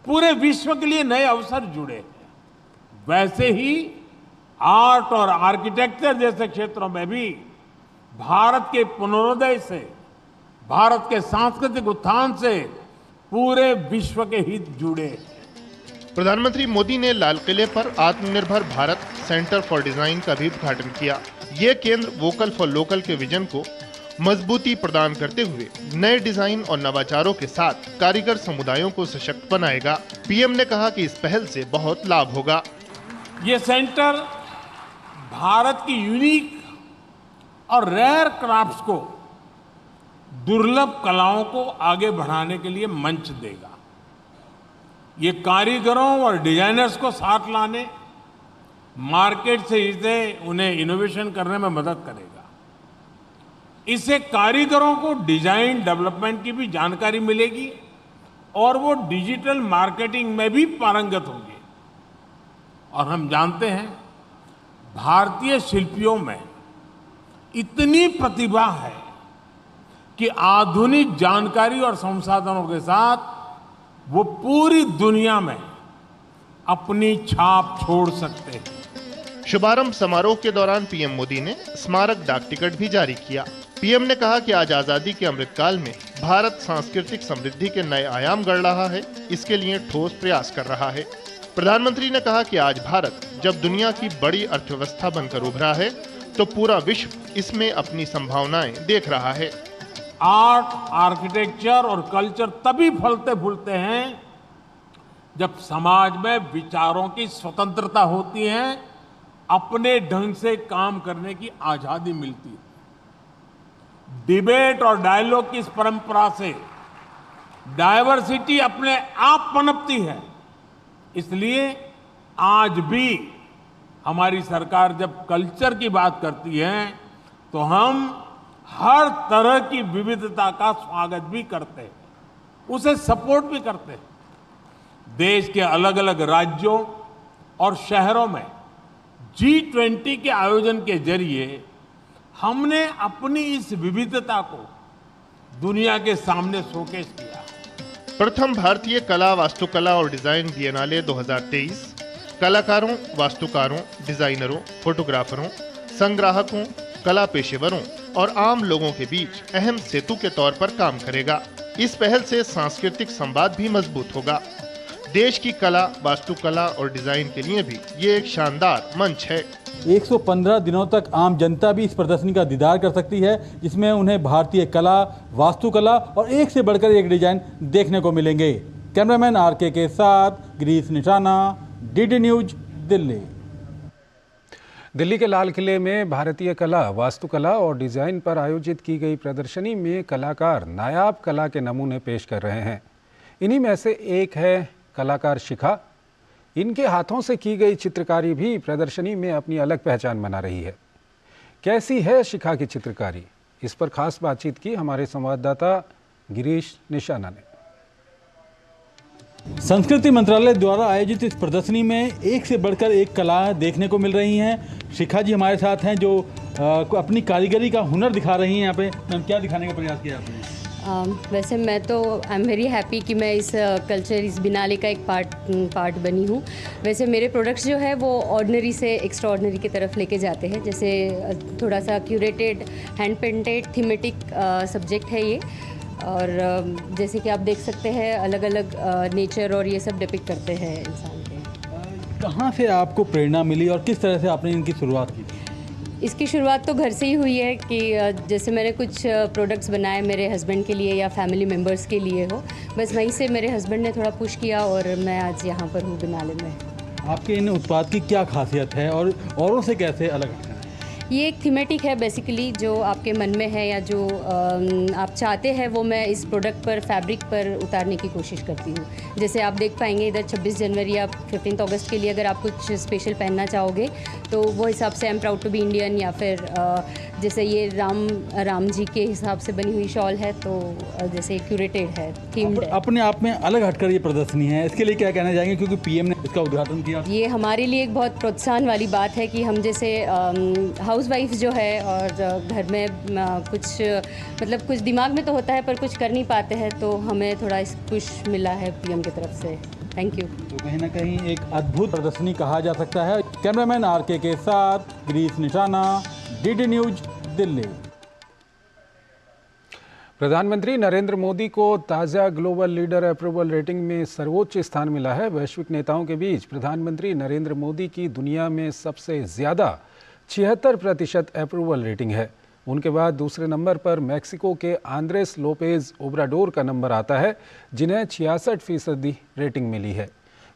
पूरे विश्व के लिए नए अवसर जुड़े हैं, वैसे ही आर्ट और आर्किटेक्चर जैसे क्षेत्रों में भी भारत के पुनरोदय से, भारत के सांस्कृतिक उत्थान से पूरे विश्व के हित जुड़े हैं। प्रधानमंत्री मोदी ने लाल किले पर आत्मनिर्भर भारत सेंटर फॉर डिजाइन का भी उद्घाटन किया। ये केंद्र वोकल फॉर लोकल के विजन को मजबूती प्रदान करते हुए नए डिजाइन और नवाचारों के साथ कारीगर समुदायों को सशक्त बनाएगा। पीएम ने कहा कि इस पहल से बहुत लाभ होगा। ये सेंटर भारत की यूनिक और रेयर क्राफ्ट्स को, दुर्लभ कलाओं को आगे बढ़ाने के लिए मंच देगा। ये कारीगरों और डिजाइनर्स को साथ लाने, मार्केट से इसे उन्हें इनोवेशन करने में मदद करेगा। इससे कारीगरों को डिजाइन डेवलपमेंट की भी जानकारी मिलेगी और वो डिजिटल मार्केटिंग में भी पारंगत होंगे। और हम जानते हैं भारतीय शिल्पियों में इतनी प्रतिभा है कि आधुनिक जानकारी और संसाधनों के साथ वो पूरी दुनिया में अपनी छाप छोड़ सकते हैं। शुभारंभ समारोह के दौरान पीएम मोदी ने स्मारक डाक टिकट भी जारी किया। पीएम ने कहा कि आज आजादी के अमृतकाल में भारत सांस्कृतिक समृद्धि के नए आयाम गढ़ रहा है, इसके लिए ठोस प्रयास कर रहा है। प्रधानमंत्री ने कहा कि आज भारत जब दुनिया की बड़ी अर्थव्यवस्था बनकर उभरा है तो पूरा विश्व इसमें अपनी संभावनाएं देख रहा है। आर्ट, आर्किटेक्चर और कल्चर तभी फलते फूलते हैं जब समाज में विचारों की स्वतंत्रता होती है, अपने ढंग से काम करने की आजादी मिलती है। डिबेट और डायलॉग की इस परंपरा से डायवर्सिटी अपने आप पनपती है। इसलिए आज भी हमारी सरकार जब कल्चर की बात करती है तो हम हर तरह की विविधता का स्वागत भी करते हैं, उसे सपोर्ट भी करते हैं। देश के अलग अलग राज्यों और शहरों में G20 के आयोजन के जरिए हमने अपनी इस विविधता को दुनिया के सामने शोकेस किया। प्रथम भारतीय कला, वास्तुकला और डिजाइन बिएनाले 2023 कलाकारों, वास्तुकारों, डिजाइनरों, फोटोग्राफरों, संग्राहकों, कला पेशेवरों और आम लोगों के बीच अहम सेतु के तौर पर काम करेगा। इस पहल से सांस्कृतिक संवाद भी मजबूत होगा। देश की कला, वास्तुकला और डिजाइन के लिए भी ये एक शानदार मंच है। 115 दिनों तक आम जनता भी इस प्रदर्शनी का दीदार कर सकती है, जिसमें उन्हें भारतीय कला, वास्तुकला और एक से बढ़कर एक डिजाइन देखने को मिलेंगे। कैमरामैन आरके के साथ गिरीश निशाना, डीडी न्यूज, दिल्ली। दिल्ली के लाल किले में भारतीय कला, वास्तुकला और डिजाइन पर आयोजित की गई प्रदर्शनी में कलाकार नायाब कला के नमूने पेश कर रहे हैं। इन्हीं में से एक है कलाकार शिखा। इनके हाथों से की गई चित्रकारी भी प्रदर्शनी में अपनी अलग पहचान बना रही है। कैसी है शिखा की चित्रकारी, इस पर खास बातचीत की हमारे संवाददाता गिरीश निशाना ने। संस्कृति मंत्रालय द्वारा आयोजित इस प्रदर्शनी में एक से बढ़कर एक कला देखने को मिल रही हैं। शिखा जी हमारे साथ हैं जो अपनी कारीगरी का हुनर दिखा रही हैं। यहाँ पे मैम क्या दिखाने का प्रयास किया आपने? वैसे मैं तो आई एम वेरी हैप्पी कि मैं इस कल्चर, इस बिनाले का एक पार्ट बनी हूँ। वैसे मेरे प्रोडक्ट्स जो है वो ऑर्डिनरी से एक्स्ट्रा ऑर्डिनरी की तरफ लेके जाते हैं। जैसे थोड़ा सा curated, hand painted, thematic subject है ये। और जैसे कि आप देख सकते हैं अलग अलग नेचर और ये सब डिपिक्ट करते हैं इंसान के। कहाँ से आपको प्रेरणा मिली और किस तरह से आपने इनकी शुरुआत की? इसकी शुरुआत तो घर से ही हुई है कि जैसे मैंने कुछ प्रोडक्ट्स बनाए मेरे हस्बैंड के लिए या फैमिली मेम्बर्स के लिए हो, बस वहीं से मेरे हस्बैंड ने थोड़ा पुश किया और मैं आज यहाँ पर हूँ बिनाले में। आपके इन उत्पाद की क्या खासियत है और औरों से कैसे अलग है? ये एक थीमेटिक है बेसिकली, जो आपके मन में है या जो आप चाहते हैं वो मैं इस प्रोडक्ट पर, फैब्रिक पर उतारने की कोशिश करती हूँ। जैसे आप देख पाएंगे इधर 26 जनवरी या 15 अगस्त के लिए अगर आप कुछ स्पेशल पहनना चाहोगे तो वो हिसाब से I am proud to be Indian, या फिर जैसे ये राम जी के हिसाब से बनी हुई शॉल है तो जैसे क्यूरेटेड है, थीम्ड है। अपने आप में अलग हटकर ये प्रदर्शनी है, इसके लिए क्या कहना चाहेंगे, क्योंकि पीएम ने इसका उद्घाटन किया? ये हमारे लिए एक बहुत प्रोत्साहन वाली बात है कि हम जैसे हाउसवाइफ जो है और घर में कुछ मतलब कुछ दिमाग में तो होता है पर कुछ कर नहीं पाते हैं, तो हमें थोड़ा इस पुश मिला है पीएम की तरफ से। Thank you. तो कहीं ना कहीं एक अद्भुत प्रदर्शनी कहा जा सकता है। कैमरामैन आरके के साथ गिरीश निशाना, डीडी न्यूज, दिल्ली। प्रधानमंत्री नरेंद्र मोदी को ताज़ा ग्लोबल लीडर अप्रूवल रेटिंग में सर्वोच्च स्थान मिला है। वैश्विक नेताओं के बीच प्रधानमंत्री नरेंद्र मोदी की दुनिया में सबसे ज़्यादा 76% अप्रूवल रेटिंग है। उनके बाद दूसरे नंबर पर मैक्सिको के आंद्रेस लोपेज ओब्राडोर का नंबर आता है, जिन्हें 66% रेटिंग मिली है।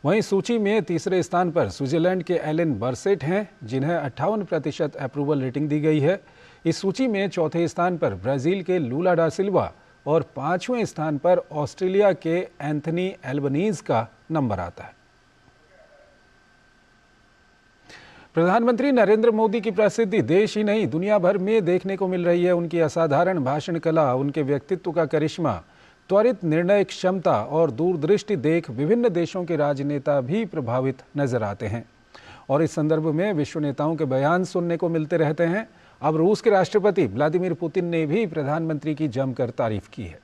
वहीं सूची में तीसरे स्थान पर स्विट्जरलैंड के एलन बर्सेट हैं, जिन्हें 58% अप्रूवल रेटिंग दी गई है। इस सूची में चौथे स्थान पर ब्राज़ील के लूला डा सिल्वा और 5वें स्थान पर ऑस्ट्रेलिया के एंथनी एल्बनीज का नंबर आता है। प्रधानमंत्री नरेंद्र मोदी की प्रसिद्धि देश ही नहीं दुनिया भर में देखने को मिल रही है। उनकी असाधारण भाषण कला, उनके व्यक्तित्व का करिश्मा, त्वरित निर्णय क्षमता और दूरदृष्टि देख विभिन्न देशों के राजनेता भी प्रभावित नजर आते हैं और इस संदर्भ में विश्व नेताओं के बयान सुनने को मिलते रहते हैं। अब रूस के राष्ट्रपति व्लादिमीर पुतिन ने भी प्रधानमंत्री की जमकर तारीफ की है।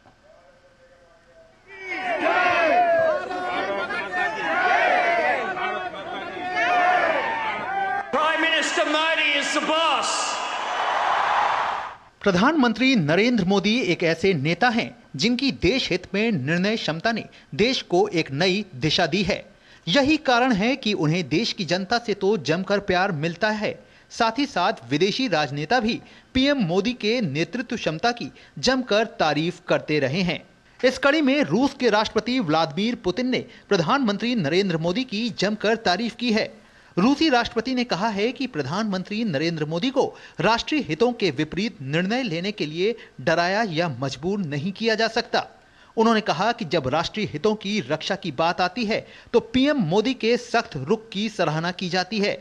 प्रधानमंत्री नरेंद्र मोदी एक ऐसे नेता हैं जिनकी देश हित में निर्णय क्षमता ने देश को एक नई दिशा दी है। यही कारण है कि उन्हें देश की जनता से तो जमकर प्यार मिलता है, साथ ही साथ विदेशी राजनेता भी पीएम मोदी के नेतृत्व क्षमता की जमकर तारीफ करते रहे हैं। इस कड़ी में रूस के राष्ट्रपति व्लादिमीर पुतिन ने प्रधानमंत्री नरेंद्र मोदी की जमकर तारीफ की है। रूसी राष्ट्रपति ने कहा है कि प्रधानमंत्री नरेंद्र मोदी को राष्ट्रीय हितों के विपरीत निर्णय लेने के लिए डराया या मजबूर नहीं किया जा सकता। उन्होंने कहा कि जब राष्ट्रीय हितों की रक्षा की बात आती है तो पीएम मोदी के सख्त रुख की सराहना की जाती है।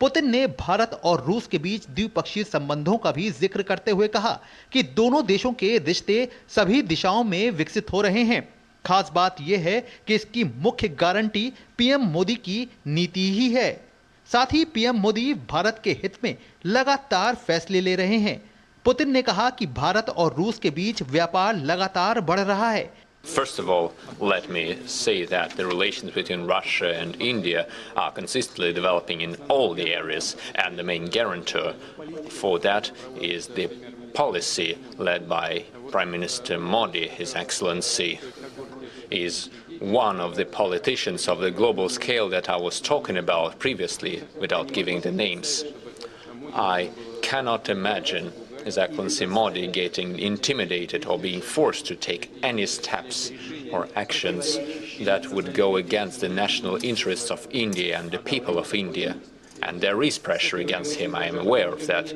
पुतिन ने भारत और रूस के बीच द्विपक्षीय संबंधों का भी जिक्र करते हुए कहा कि दोनों देशों के रिश्ते सभी दिशाओं में विकसित हो रहे हैं। खास बात यह है कि इसकी मुख्य गारंटी पीएम मोदी की नीति ही है। साथ ही पीएम मोदी भारत के हित में लगातार फैसले ले रहे हैं। पुतिन ने कहा कि भारत और रूस के बीच व्यापार लगातार बढ़ रहा है। First of all, let me say that the relations between Russia and India are consistently developing in all the areas, and the main guarantor for that is the policy led by Prime Minister Modi. His Excellency is one of the politicians of the global scale that I was talking about previously without giving the names. I cannot imagine His Excellency Modi getting intimidated or being forced to take any steps or actions that would go against the national interests of India and the people of India. And there is pressure against him, I am aware of that.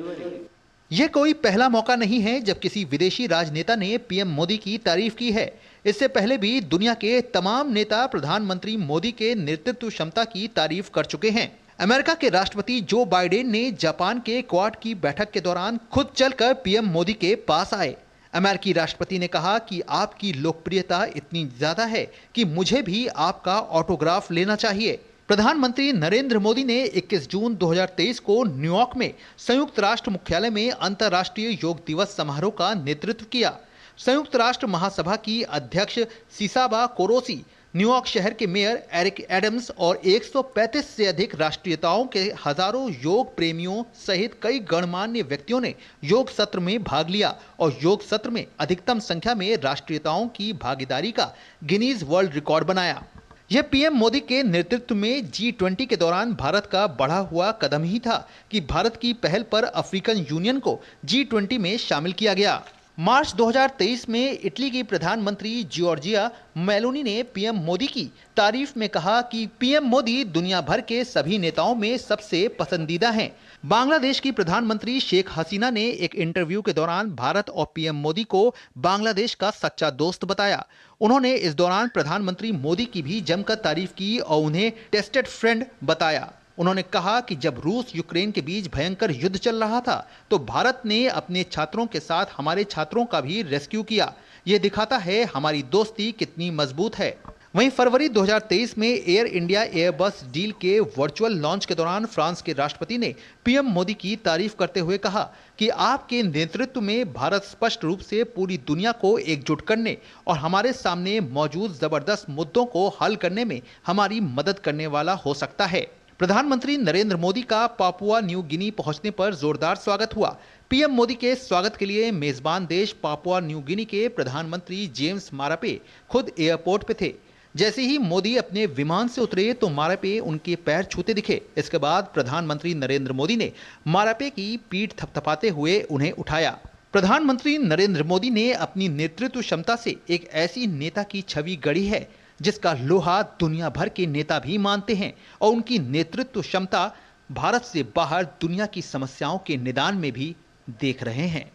यह कोई पहला मौका नहीं है जब किसी विदेशी राजनेता ने पीएम मोदी की तारीफ की है। इससे पहले भी दुनिया के तमाम नेता प्रधानमंत्री मोदी के नेतृत्व क्षमता की तारीफ कर चुके हैं। अमेरिका के राष्ट्रपति जो बाइडेन ने जापान के क्वाड की बैठक के दौरान खुद चलकर पीएम मोदी के पास आए। अमेरिकी राष्ट्रपति ने कहा कि आपकी लोकप्रियता इतनी ज्यादा है कि मुझे भी आपका ऑटोग्राफ लेना चाहिए। प्रधानमंत्री नरेंद्र मोदी ने 21 जून 2023 को न्यूयॉर्क में संयुक्त राष्ट्र मुख्यालय में अंतर्राष्ट्रीय योग दिवस समारोह का नेतृत्व किया। संयुक्त राष्ट्र महासभा की अध्यक्ष सीसाबा कोरोसी, न्यूयॉर्क शहर के मेयर एरिक एडम्स और 135 से अधिक राष्ट्रीयताओं के हजारों योग प्रेमियों सहित कई गणमान्य व्यक्तियों ने योग सत्र में भाग लिया और योग सत्र में अधिकतम संख्या में राष्ट्रीयताओं की भागीदारी का गिनीज वर्ल्ड रिकॉर्ड बनाया। यह पीएम मोदी के नेतृत्व में G20 के दौरान भारत का बढ़ा हुआ कदम ही था कि भारत की पहल पर अफ्रीकन यूनियन को G20 में शामिल किया गया। मार्च 2023 में इटली की प्रधानमंत्री जॉर्जिया मेलोनी ने पीएम मोदी की तारीफ में कहा कि पीएम मोदी दुनिया भर के सभी नेताओं में सबसे पसंदीदा हैं। बांग्लादेश की प्रधानमंत्री शेख हसीना ने एक इंटरव्यू के दौरान भारत और पीएम मोदी को बांग्लादेश का सच्चा दोस्त बताया। उन्होंने इस दौरान प्रधानमंत्री मोदी की भी जमकर तारीफ की और उन्हें टेस्टेड फ्रेंड बताया। उन्होंने कहा कि जब रूस यूक्रेन के बीच भयंकर युद्ध चल रहा था तो भारत ने अपने छात्रों के साथ हमारे छात्रों का भी रेस्क्यू किया। ये दिखाता है हमारी दोस्ती कितनी मजबूत है। वहीं फरवरी 2023 में एयर इंडिया एयरबस डील के वर्चुअल लॉन्च के दौरान फ्रांस के राष्ट्रपति ने पीएम मोदी की तारीफ करते हुए कहा कि आपके नेतृत्व में भारत स्पष्ट रूप से पूरी दुनिया को एकजुट करने और हमारे सामने मौजूद जबरदस्त मुद्दों को हल करने में हमारी मदद करने वाला हो सकता है। प्रधानमंत्री नरेंद्र मोदी का पापुआ न्यू गिनी पहुंचने पर जोरदार स्वागत हुआ। पीएम मोदी के स्वागत के लिए मेजबान देश पापुआ न्यू गिनी के प्रधानमंत्री जेम्स मारापे खुद एयरपोर्ट पे थे। जैसे ही मोदी अपने विमान से उतरे तो मारापे उनके पैर छूते दिखे। इसके बाद प्रधानमंत्री नरेंद्र मोदी ने मारापे की पीठ थपथपाते हुए उन्हें उठाया। प्रधानमंत्री नरेंद्र मोदी ने अपनी नेतृत्व क्षमता से एक ऐसी नेता की छवि गढ़ी है जिसका लोहा दुनिया भर के नेता भी मानते हैं और उनकी नेतृत्व क्षमता भारत से बाहर दुनिया की समस्याओं के निदान में भी देख रहे हैं।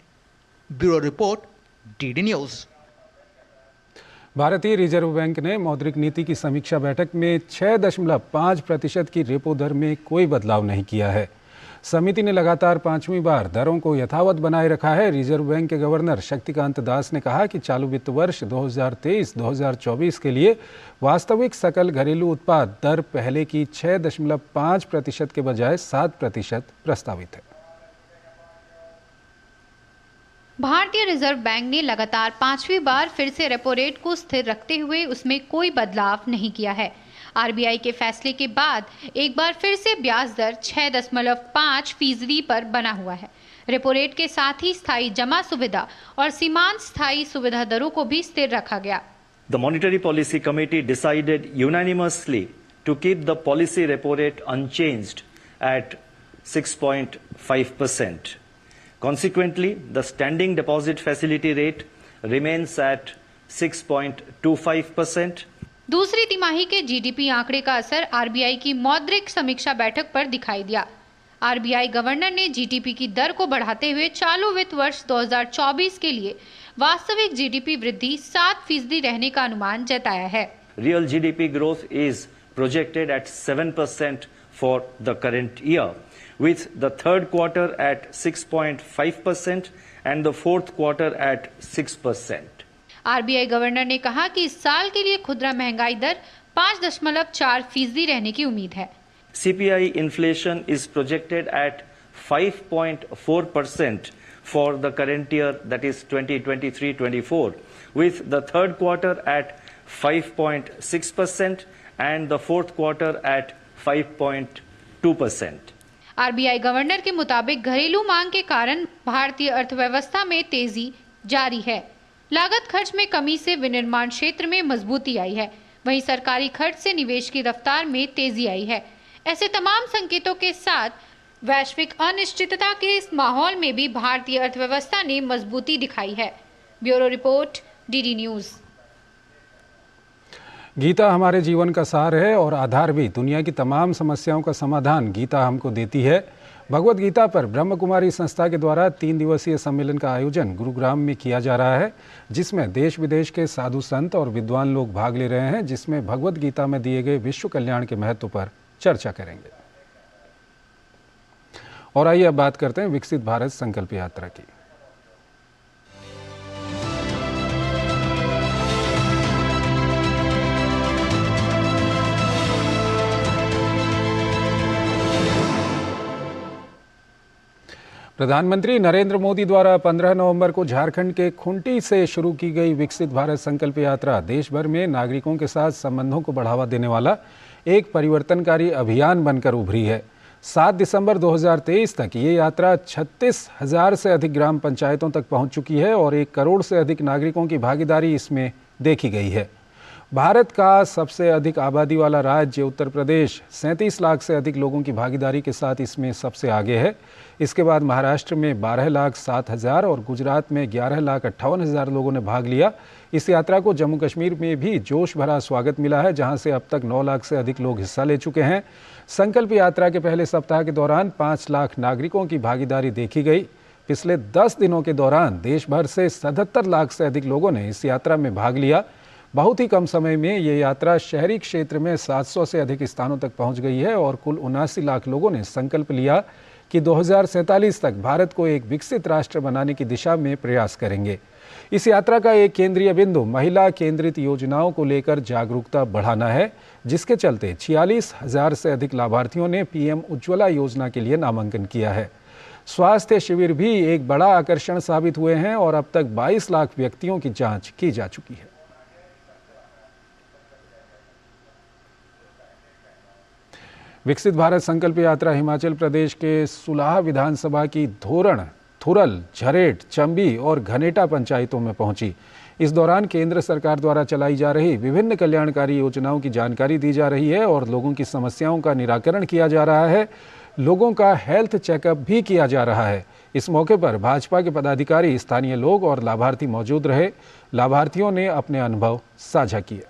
Bureau report, DD news. भारतीय रिजर्व बैंक ने मौद्रिक नीति की समीक्षा बैठक में 6.5% की रेपो दर में कोई बदलाव नहीं किया है। समिति ने लगातार 5वीं बार दरों को यथावत बनाए रखा है। रिजर्व बैंक के गवर्नर शक्तिकांत दास ने कहा कि चालू वित्त वर्ष 2023-2024 के लिए वास्तविक सकल घरेलू उत्पाद दर पहले की 6.5% के बजाय 7% प्रस्तावित है। भारतीय रिजर्व बैंक ने लगातार 5वीं बार फिर से रेपो रेट को स्थिर रखते हुए उसमें कोई बदलाव नहीं किया है। आरबीआई के फैसले के बाद एक बार फिर से ब्याज दर 6.5% पर बना हुआ है। रेपो रेट के साथ ही स्थायी जमा सुविधा और सीमांत स्थायी सुविधा दरों को भी स्थिर रखा गया। The Monetary Policy Committee decided unanimously to keep the policy repo rate unchanged at 6.5%. Consequently, the standing deposit facility rate remains at 6.25%. दूसरी तिमाही के जीडीपी आंकड़े का असर आरबीआई की मौद्रिक समीक्षा बैठक पर दिखाई दिया। आरबीआई गवर्नर ने जीडीपी की दर को बढ़ाते हुए चालू वित्त वर्ष 2024 के लिए वास्तविक जीडीपी वृद्धि 7% रहने का अनुमान जताया है। Real GDP growth is projected at 7% for the current year, with the third quarter at 6.5% and the fourth quarter at 6%. RBI governor ने कहा कि इस साल के लिए खुदरा महंगाई दर 5.4% रहने की उम्मीद है। CPI inflation is projected at 5.4% for the current year, that is 2023-24, with the third quarter at 5.6% and the fourth quarter at 5.2%. RBI governor के मुताबिक घरेलू मांग के कारण भारतीय अर्थव्यवस्था में तेजी जारी है। लागत खर्च में कमी से विनिर्माण क्षेत्र में मजबूती आई है, वहीं सरकारी खर्च से निवेश की रफ्तार में तेजी आई है। ऐसे तमाम संकेतों के साथ वैश्विक अनिश्चितता के इस माहौल में भी भारतीय अर्थव्यवस्था ने मजबूती दिखाई है। Bureau report, DD news. Gita हमारे जीवन का सार है और आधार भी। दुनिया की तमाम समस्याओं का समाधान गीता हमको देती है। भगवत गीता पर ब्रह्म कुमारी संस्था के द्वारा 3 दिवसीय सम्मेलन का आयोजन गुरुग्राम में किया जा रहा है, जिसमें देश विदेश के साधु संत और विद्वान लोग भाग ले रहे हैं, जिसमें भगवत गीता में दिए गए विश्व कल्याण के महत्व पर चर्चा करेंगे। और आइए अब बात करते हैं विकसित भारत संकल्प यात्रा की। प्रधानमंत्री नरेंद्र मोदी द्वारा 15 नवंबर को झारखंड के खूंटी से शुरू की गई विकसित भारत संकल्प यात्रा देश भर में नागरिकों के साथ संबंधों को बढ़ावा देने वाला एक परिवर्तनकारी अभियान बनकर उभरी है। 7 दिसंबर 2023 तक ये यात्रा 36,000 से अधिक ग्राम पंचायतों तक पहुंच चुकी है और 1 करोड़ से अधिक नागरिकों की भागीदारी इसमें देखी गई है। भारत का सबसे अधिक आबादी वाला राज्य उत्तर प्रदेश 37 लाख से अधिक लोगों की भागीदारी के साथ इसमें सबसे आगे है। इसके बाद महाराष्ट्र में 12,07,000 और गुजरात में 11,58,000 लोगों ने भाग लिया। इस यात्रा को जम्मू कश्मीर में भी जोश भरा स्वागत मिला है, जहां से अब तक 9 लाख से अधिक लोग हिस्सा ले चुके हैं। संकल्प यात्रा के पहले सप्ताह के दौरान 5 लाख नागरिकों की भागीदारी देखी गई। पिछले 10 दिनों के दौरान देश भर से 77 लाख से अधिक लोगों ने इस यात्रा में भाग लिया। बहुत ही कम समय में ये यात्रा शहरी क्षेत्र में 700 से अधिक स्थानों तक पहुंच गई है और कुल 79 लाख लोगों ने संकल्प लिया कि 2047 तक भारत को एक विकसित राष्ट्र बनाने की दिशा में प्रयास करेंगे। इस यात्रा का एक केंद्रीय बिंदु महिला केंद्रित योजनाओं को लेकर जागरूकता बढ़ाना है, जिसके चलते 46,000 से अधिक लाभार्थियों ने पीएम उज्ज्वला योजना के लिए नामांकन किया है। स्वास्थ्य शिविर भी एक बड़ा आकर्षण साबित हुए हैं और अब तक 22 लाख व्यक्तियों की जांच की जा चुकी है। विकसित भारत संकल्प यात्रा हिमाचल प्रदेश के सुलाह विधानसभा की धोरण, थुरल, झरेट, चंबी और घनेटा पंचायतों में पहुंची। इस दौरान केंद्र सरकार द्वारा चलाई जा रही विभिन्न कल्याणकारी योजनाओं की जानकारी दी जा रही है और लोगों की समस्याओं का निराकरण किया जा रहा है। लोगों का हेल्थ चेकअप भी किया जा रहा है। इस मौके पर भाजपा के पदाधिकारी, स्थानीय लोग और लाभार्थी मौजूद रहे। लाभार्थियों ने अपने अनुभव साझा किए।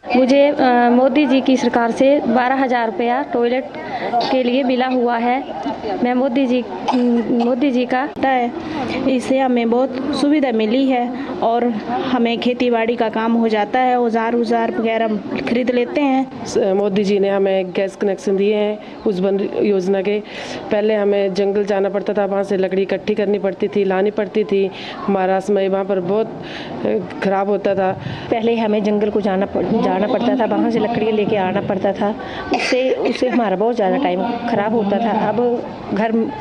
मुझे मोदी जी की सरकार से 12,000 रुपया टॉयलेट के लिए मिला हुआ है। मैं मोदी जी का इससे हमें बहुत सुविधा मिली है और हमें खेती बाड़ी का काम हो जाता है। औजार वगैरह खरीद लेते हैं। मोदी जी ने हमें गैस कनेक्शन दिए हैं उज्ज्वला योजना के। पहले हमें जंगल जाना पड़ता था, वहाँ से लकड़ी इकट्ठी करनी पड़ती थी, लानी पड़ती थी। हमारा समय वहाँ पर बहुत खराब होता था। पहले हमें जंगल को जाना पड़ता था, वहाँ से लकड़ी लेके आना पड़ता था। उससे हमारा बहुत ज़्यादा टाइम खराब होता था।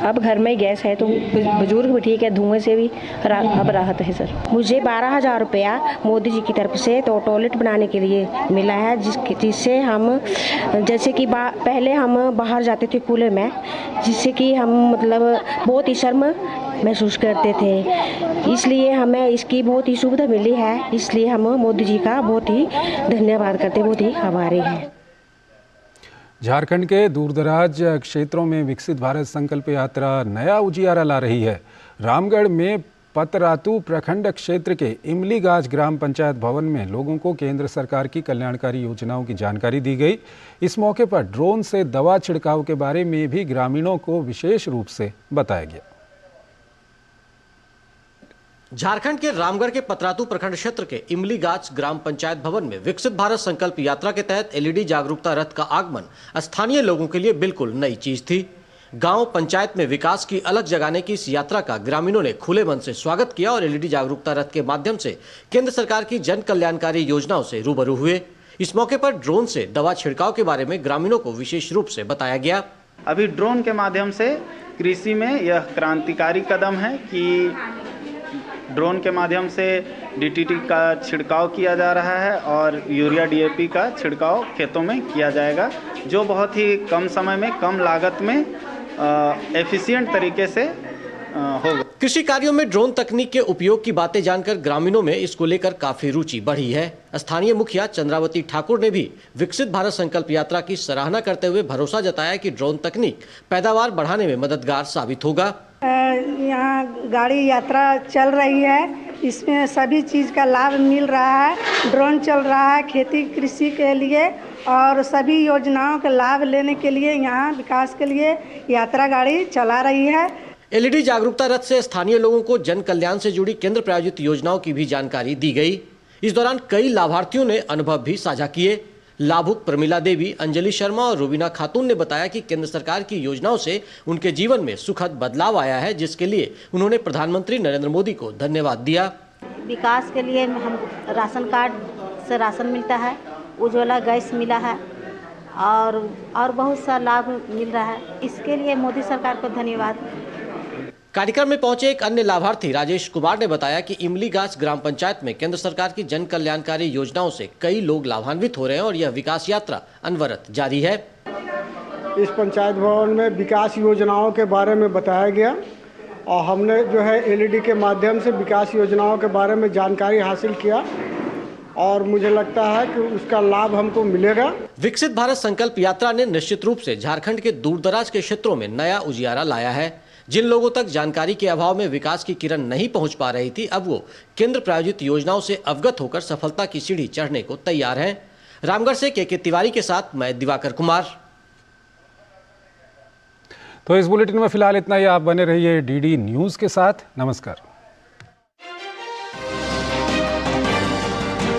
अब घर में गैस है तो बुजुर्ग भी ठीक है, धुएं से भी अब राहत है। सर, मुझे 12,000 रुपया मोदी जी की तरफ से तो टॉयलेट बनाने के लिए मिला है, जिससे हम जैसे कि पहले हम बाहर जाते थे खुले में, जिससे कि हम मतलब बहुत ही शर्म महसूस करते थे। इसलिए हमें इसकी बहुत ही सुविधा मिली है। इसलिए हम मोदी जी का बहुत ही धन्यवाद करते, बहुत ही आभारी हैं। झारखंड के दूरदराज क्षेत्रों में विकसित भारत संकल्प यात्रा नया उजियारा ला रही है। रामगढ़ में पतरातू प्रखंड क्षेत्र के इमलीगाज ग्राम पंचायत भवन में लोगों को केंद्र सरकार की कल्याणकारी योजनाओं की जानकारी दी गई। इस मौके पर ड्रोन से दवा छिड़काव के बारे में भी ग्रामीणों को विशेष रूप से बताया गया। झारखंड के रामगढ़ के पतरातू प्रखंड क्षेत्र के इमलीगाज ग्राम पंचायत भवन में विकसित भारत संकल्प यात्रा के तहत एलईडी जागरूकता रथ का आगमन स्थानीय लोगों के लिए बिल्कुल नई चीज थी। गांव पंचायत में विकास की अलग जगाने की इस यात्रा का ग्रामीणों ने खुले मन से स्वागत किया और एलईडी जागरूकता रथ के माध्यम से केंद्र सरकार की जन कल्याणकारी योजनाओं से रूबरू हुए। इस मौके पर ड्रोन से दवा छिड़काव के बारे में ग्रामीणों को विशेष रूप से बताया गया। अभी ड्रोन के माध्यम से कृषि में यह क्रांतिकारी कदम है कि ड्रोन के माध्यम से डीटीटी का छिड़काव किया जा रहा है और यूरिया डीएपी का छिड़काव खेतों में किया जाएगा, जो बहुत ही कम समय में कम लागत में एफिशिएंट तरीके से होगा। कृषि कार्यों में ड्रोन तकनीक के उपयोग की बातें जानकर ग्रामीणों में इसको लेकर काफी रुचि बढ़ी है। स्थानीय मुखिया चंद्रावती ठाकुर ने भी विकसित भारत संकल्प यात्रा की सराहना करते हुए भरोसा जताया कि ड्रोन तकनीक पैदावार बढ़ाने में मददगार साबित होगा। यहाँ गाड़ी यात्रा चल रही है, इसमें सभी चीज़ का लाभ मिल रहा है। ड्रोन चल रहा है खेती कृषि के लिए और सभी योजनाओं का लाभ लेने के लिए यहाँ विकास के लिए यात्रा गाड़ी चला रही है। एलईडी जागरूकता रथ से स्थानीय लोगों को जन कल्याण से जुड़ी केंद्र प्रायोजित योजनाओं की भी जानकारी दी गई। इस दौरान कई लाभार्थियों ने अनुभव भी साझा किए। लाभुक प्रमिला देवी, अंजलि शर्मा और रुबीना खातून ने बताया कि केंद्र सरकार की योजनाओं से उनके जीवन में सुखद बदलाव आया है, जिसके लिए उन्होंने प्रधानमंत्री नरेंद्र मोदी को धन्यवाद दिया। विकास के लिए हम राशन कार्ड से राशन मिलता है, उज्ज्वला गैस मिला है और बहुत सा लाभ मिल रहा है। इसके लिए मोदी सरकार को धन्यवाद। कार्यक्रम में पहुंचे एक अन्य लाभार्थी राजेश कुमार ने बताया कि इमलीगाज ग्राम पंचायत में केंद्र सरकार की जन कल्याणकारी योजनाओं से कई लोग लाभान्वित हो रहे हैं और यह विकास यात्रा अनवरत जारी है। इस पंचायत भवन में विकास योजनाओं के बारे में बताया गया और हमने जो है एलईडी के माध्यम से विकास योजनाओं के बारे में जानकारी हासिल किया और मुझे लगता है कि उसका लाभ हमको मिलेगा। विकसित भारत संकल्प यात्रा ने निश्चित रूप से झारखंड के दूरदराज के क्षेत्रों में नया उजियारा लाया है। जिन लोगों तक जानकारी के अभाव में विकास की किरण नहीं पहुंच पा रही थी, अब वो केंद्र प्रायोजित योजनाओं से अवगत होकर सफलता की सीढ़ी चढ़ने को तैयार हैं। रामगढ़ से के तिवारी के साथ मैं दिवाकर कुमार। तो इस बुलेटिन में फिलहाल इतना ही। आप बने रहिए डीडी न्यूज़ के साथ। नमस्कार।